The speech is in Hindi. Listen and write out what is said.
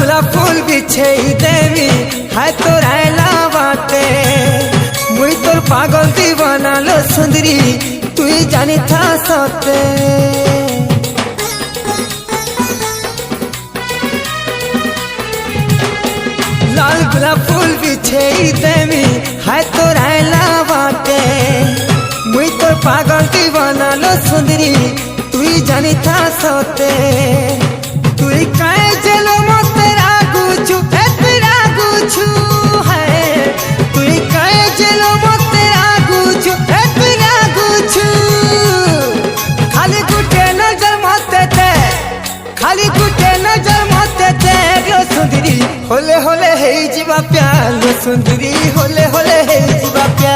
गुलाब फूल बिछे देवी है तो रहला बाटे मुई तोर पागल दीवाना लो सुंदरी तू ही जानी था सते। लाल गुलाब फूल बिछे देवी है तो रहला बाटे मुई तोर पागल दीवाना लो सुंदरी तू ही जानी था सते। तू ही कहे चलो मोतेरा गुछु तेरा गुछु है तू ही कहे चलो मोतेरा गुछु तेरा गुछु खाली गुटे नजर मोते ते खाली गुटे नजर मोते ते लो सुंदरी होले होले हे जीवा प्यार लो सुंदरी होले होले हे जीवा प्यार।